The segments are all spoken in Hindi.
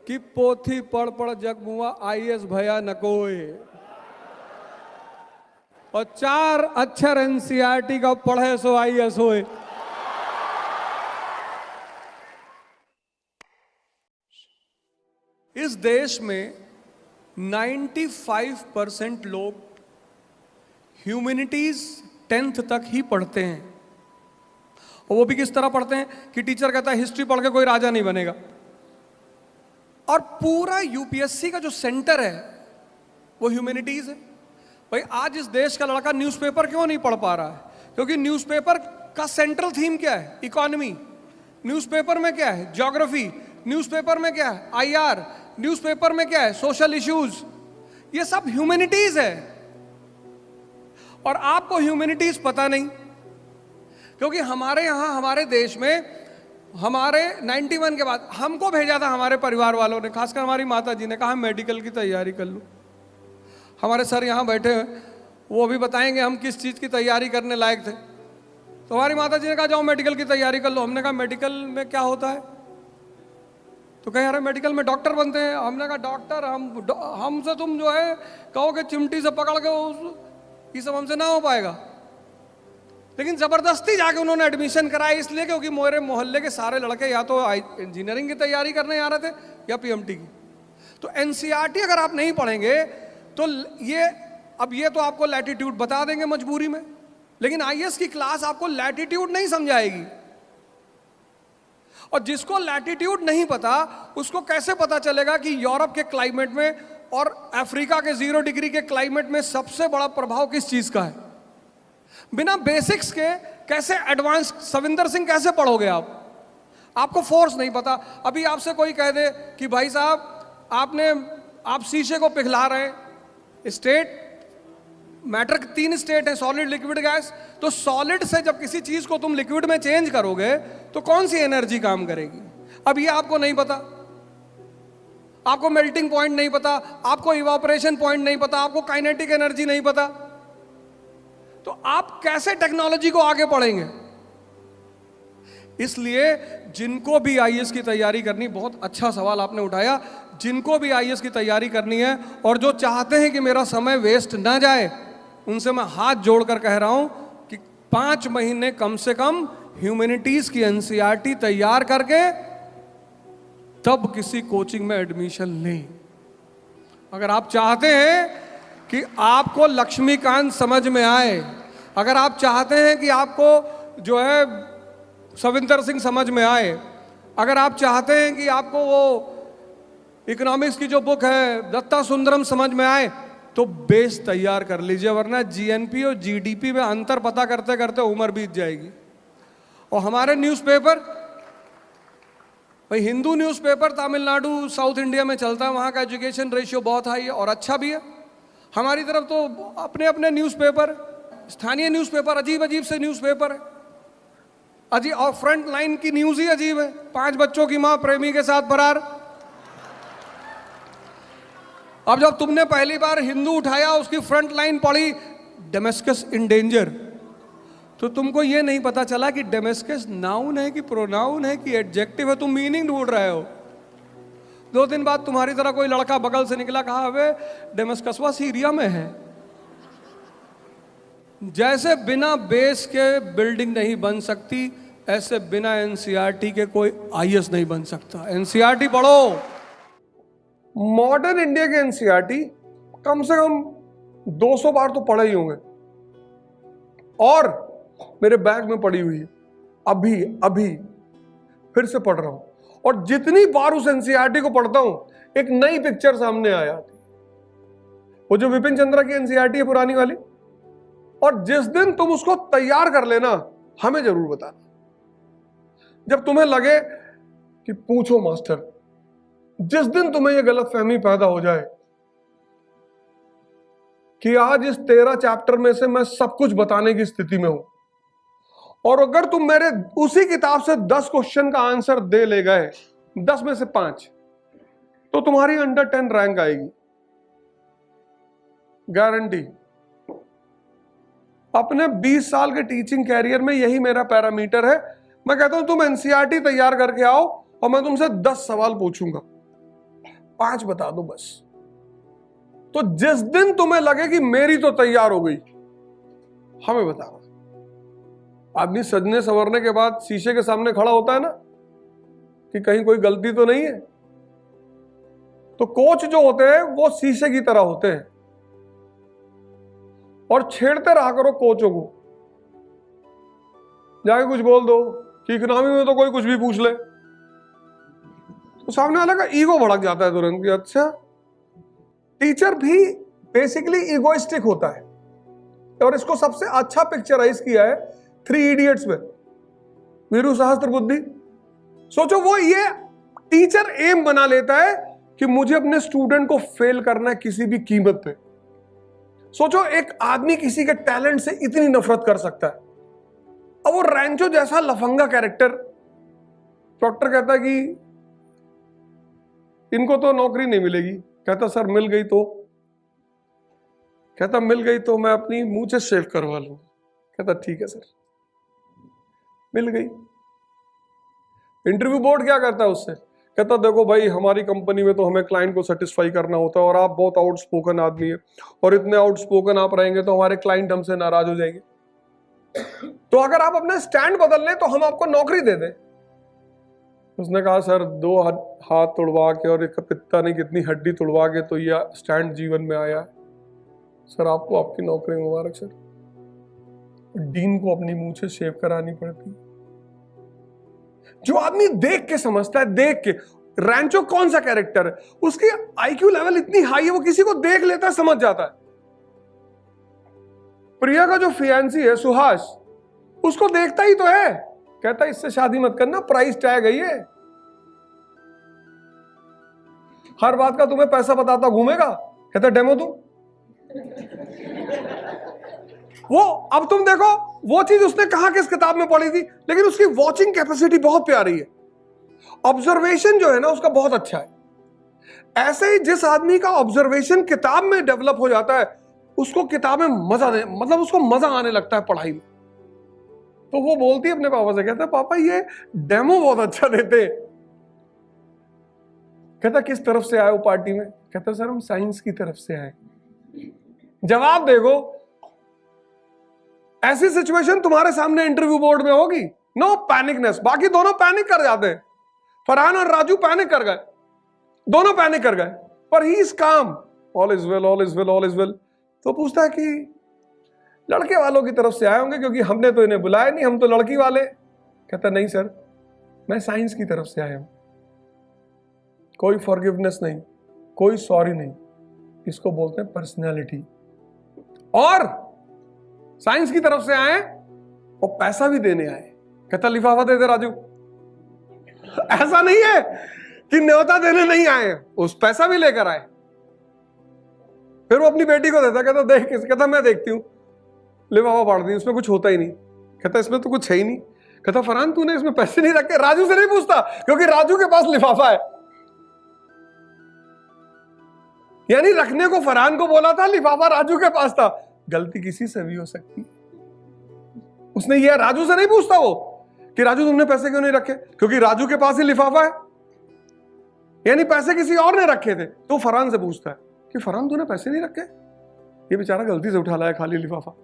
कि पोथी पढ़ पढ़ जगमुआ आईएएस भया न कोई, और 4 अक्षर एनसीईआरटी का पढ़े सो आईएएस होए। इस देश में 95% लोग ह्यूमैनिटीज 10th तक ही पढ़ते हैं, और वो भी किस तरह पढ़ते हैं कि टीचर कहता है हिस्ट्री पढ़ के कोई राजा नहीं बनेगा। और पूरा यूपीएससी का जो सेंटर है वो ह्यूमैनिटीज है। भाई आज इस देश का लड़का न्यूज़पेपर क्यों नहीं पढ़ पा रहा है? क्योंकि न्यूज़पेपर का सेंट्रल थीम क्या है? इकोनॉमी। न्यूज़पेपर में क्या है? ज्योग्राफी। न्यूज़पेपर में क्या है? आईआर। न्यूज़पेपर में क्या है? Social issues. ये सब ह्यूमैनिटीज है, और आपको ह्यूमैनिटीज पता नहीं, क्योंकि हमारे यहां हमारे देश में हमारे 91 के बाद हमको भेजा था हमारे परिवार वालों ने, खासकर हमारी माता जी ने कहा मेडिकल की तैयारी कर लो। हमारे सर यहाँ बैठे हैं, वो भी बताएंगे हम किस चीज़ की तैयारी करने लायक थे। तो हमारी माता जी ने कहा जाओ मेडिकल की तैयारी कर लो। हमने कहा मेडिकल में क्या होता है? तो कहे यार मेडिकल में डॉक्टर बनते हैं। हमने कहा डॉक्टर हमसे तुम जो है कहोगे चिमटी से पकड़ के ये सब हमसे ना हो पाएगा। लेकिन ज़बरदस्ती जाके उन्होंने एडमिशन कराया, इसलिए क्योंकि मेरे मोहल्ले के सारे लड़के या तो इंजीनियरिंग की तैयारी करने आ रहे थे या पीएमटी की। तो एनसीईआरटी अगर आप नहीं पढ़ेंगे तो ये तो आपको लैटिट्यूड बता देंगे मजबूरी में, लेकिन आईएएस की क्लास आपको लैटिट्यूड नहीं समझाएगी। और जिसको लैटिट्यूड नहीं पता उसको कैसे पता चलेगा कि यूरोप के क्लाइमेट में और अफ्रीका के 0 डिग्री के क्लाइमेट में सबसे बड़ा प्रभाव किस चीज का है? बिना बेसिक्स के कैसे एडवांस सविंदर सिंह कैसे पढ़ोगे आप? आपको फोर्स नहीं पता। अभी आपसे कोई कह दे कि भाई साहब आप शीशे को पिघला रहे हैं, स्टेट मैटर 3 स्टेट है, सॉलिड लिक्विड गैस। तो सॉलिड से जब किसी चीज को तुम लिक्विड में चेंज करोगे तो कौन सी एनर्जी काम करेगी? अब ये आपको नहीं पता, आपको मेल्टिंग पॉइंट नहीं पता, आपको इवापोरेशन पॉइंट नहीं पता, आपको काइनेटिक एनर्जी नहीं पता, तो आप कैसे टेक्नोलॉजी को आगे बढ़ेंगे? इसलिए जिनको भी आईएएस की तैयारी करनी, बहुत अच्छा सवाल आपने उठाया, जिनको भी आईएएस की तैयारी करनी है और जो चाहते हैं कि मेरा समय वेस्ट ना जाए, उनसे मैं हाथ जोड़कर कह रहा हूं कि 5 महीने कम से कम ह्यूमैनिटीज की एनसीईआरटी तैयार करके तब किसी कोचिंग में एडमिशन लें। अगर आप चाहते हैं कि आपको लक्ष्मीकांत समझ में आए, अगर आप चाहते हैं कि आपको जो है सविंदर सिंह समझ में आए, अगर आप चाहते हैं कि आपको वो इकोनॉमिक्स की जो बुक है दत्ता सुंदरम समझ में आए, तो बेस तैयार कर लीजिए, वरना जीएनपी और जीडीपी में अंतर पता करते करते उम्र बीत जाएगी। और हमारे न्यूज़पेपर, भाई Hindu newspaper Tamil Nadu south India में चलता है, वहाँ का एजुकेशन रेशियो बहुत हाई है और अच्छा भी है। हमारी तरफ तो अपने अपने न्यूज़पेपर, स्थानीय न्यूज़पेपर, अजीब अजीब से न्यूज़पेपर है, अजीब, और फ्रंट लाइन की न्यूज़ ही अजीब है। 5 बच्चों की माँ प्रेमी के साथ फरार। अब जब तुमने पहली बार हिंदू उठाया, उसकी फ्रंट लाइन पढ़ी डेमेस्कस इन डेंजर, तो तुमको ये नहीं पता चला कि डेमेस्कस नाउन है कि प्रोनाउन है कि एडजेक्टिव है। तुम मीनिंग ढूंढ रहे हो। 2 दिन बाद तुम्हारी तरह कोई लड़का बगल से निकला, कहा अबे डेमेस्कसवा सीरिया में है। जैसे बिना बेस के बिल्डिंग नहीं बन सकती, ऐसे बिना एनसीईआरटी के कोई आईएएस नहीं बन सकता। एनसीईआरटी पढ़ो। मॉडर्न इंडिया के एनसीईआरटी कम से कम 200 बार तो पढ़े ही होंगे, और मेरे बैग में पड़ी हुई है, अभी फिर से पढ़ रहा हूं। और जितनी बार उस एनसीईआरटी को पढ़ता हूं, एक नई पिक्चर सामने आ जाती। वो जो विपिन चंद्रा की एनसीईआरटी है पुरानी वाली, और जिस दिन तुम उसको तैयार कर लेना, हमें जरूर बताना। जब तुम्हें लगे कि पूछो मास्टर, जिस दिन तुम्हें यह गलतफहमी पैदा हो जाए कि आज इस 13 चैप्टर में से मैं सब कुछ बताने की स्थिति में हूं, और अगर तुम मेरे उसी किताब से 10 क्वेश्चन का आंसर दे ले गए, 10 में से 5, तो तुम्हारी अंडर 10 रैंक आएगी, गारंटी। अपने 20 साल के टीचिंग कैरियर में यही मेरा पैरामीटर है। मैं कहता हूं तुम एनसीईआरटी तैयार करके आओ और मैं तुमसे 10 सवाल पूछूंगा, 5 बता दो बस। तो जिस दिन तुम्हें लगे कि मेरी तो तैयार हो गई, हमें बताना। आदमी सजने संवरने के बाद शीशे के सामने खड़ा होता है ना कि कहीं कोई गलती तो नहीं है। तो कोच जो होते हैं वो शीशे की तरह होते हैं, और छेड़ते रहा करो कोचों को। जाके कुछ बोल दो कि इकोनॉमी में तो कोई कुछ भी पूछ ले, तो सामने वाले का ईगो भड़क जाता है तुरंत कि अच्छा। टीचर भी बेसिकली ईगोइस्टिक होता है, और इसको सबसे अच्छा पिक्चराइज किया है 3 इडियट्स में, वीरू सहस्त्र बुद्धि। सोचो, वो ये टीचर एम बना लेता है कि मुझे अपने स्टूडेंट को फेल करना है किसी भी कीमत पे। सोचो, एक आदमी किसी के टैलेंट से इतनी नफरत कर सकता है। अब वो रैंचो जैसा लफंगा कैरेक्टर, डॉक्टर कहता है कि इनको तो नौकरी नहीं मिलेगी। कहता सर मिल गई तो? कहता मिल गई तो मैं अपनी मुंह से शेव करवा लूंगा। कहता ठीक है सर, मिल गई। इंटरव्यू बोर्ड क्या करता है उससे? कहता देखो भाई, हमारी कंपनी में तो हमें क्लाइंट को सेटिस्फाई करना होता है, और आप बहुत आउटस्पोकन आदमी है, और इतने आउटस्पोकन आप रहेंगे तो हमारे क्लाइंट हमसे नाराज हो जाएंगे। तो अगर आप अपना स्टैंड बदल लें तो हम आपको नौकरी दे दें। उसने कहा सर 2 हाथ तोड़वा के और एक पित्ता नहीं कितनी हड्डी तोड़वा के तो यह स्टैंड जीवन में आया है। सर आपको आपकी नौकरी मुबारक सर। डीन को अपनी मुंह से शेव करानी पड़ती। जो आदमी देख के समझता है, देख के, रैंचो कौन सा कैरेक्टर है, उसकी आईक्यू लेवल इतनी हाई है, वो किसी को देख लेता है, समझ जाता है। प्रिया का जो फियांसी है सुहास, उसको देखता ही तो है, कहता है इससे शादी मत करना, प्राइस टैग है ये, हर बात का तुम्हें पैसा बताता घूमेगा। कहता डेमो दूं? वो अब तुम देखो, वो चीज उसने कहा किस किताब में पढ़ी थी, लेकिन उसकी वॉचिंग कैपेसिटी बहुत प्यारी है, ऑब्जर्वेशन जो है ना उसका बहुत अच्छा है। ऐसे ही जिस आदमी का ऑब्जर्वेशन किताब में डेवलप हो जाता है, उसको किताब में मजा मतलब उसको मजा आने लगता है पढ़ाई में। तो वो बोलती है अपने पापा से, कहता है पापा ये डेमो बहुत अच्छा देते। कहता किस तरफ से आए हो पार्टी में? कहता सर हम साइंस की तरफ से आए। जवाब देखो, ऐसी सिचुएशन तुम्हारे सामने इंटरव्यू बोर्ड में होगी, नो पैनिकनेस। बाकी दोनों पैनिक कर जाते हैं, फरहान और राजू पैनिक कर गए, दोनों पैनिक कर गए, पर ही इज काम, all is well, all is well, all is well. तो पूछता है कि लड़के वालों की तरफ से आए होंगे क्योंकि हमने तो इन्हें बुलाया नहीं, हम तो लड़की वाले। कहता नहीं सर, मैं साइंस की तरफ से आया हूं, कोई फॉरगिवनेस नहीं, कोई सॉरी नहीं, इसको बोलते हैं पर्सनैलिटी। और साइंस की तरफ से आए और पैसा भी देने आए। कहता लिफाफा दे दे राजू। ऐसा नहीं है कि न्योता देने नहीं आए, उस पैसा भी लेकर आए। फिर वो अपनी बेटी को देता, कहता देख, कहता मैं देखती हूं, लिफाफा पढ़ दी, उसमें कुछ होता ही नहीं। कहता इसमें तो कुछ है ही नहीं। कहता फरहान तूने इसमें पैसे नहीं रखे? राजू से नहीं पूछता क्योंकि राजू के पास लिफाफा है। यानी रखने को फरहान को बोला था, लिफाफा राजू के पास था। गलती किसी से भी हो सकती। उसने ये राजू से नहीं पूछता वो कि राजू तुमने पैसे क्यों नहीं रखे, क्योंकि राजू के पास ही लिफाफा है, यानी पैसे किसी और ने रखे थे। तो फरहान से पूछता है कि फरहान तूने पैसे नहीं रखे? ये बेचारा गलती से उठा लाया खाली लिफाफा।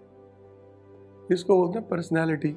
इसको बोलते हैं पर्सनैलिटी।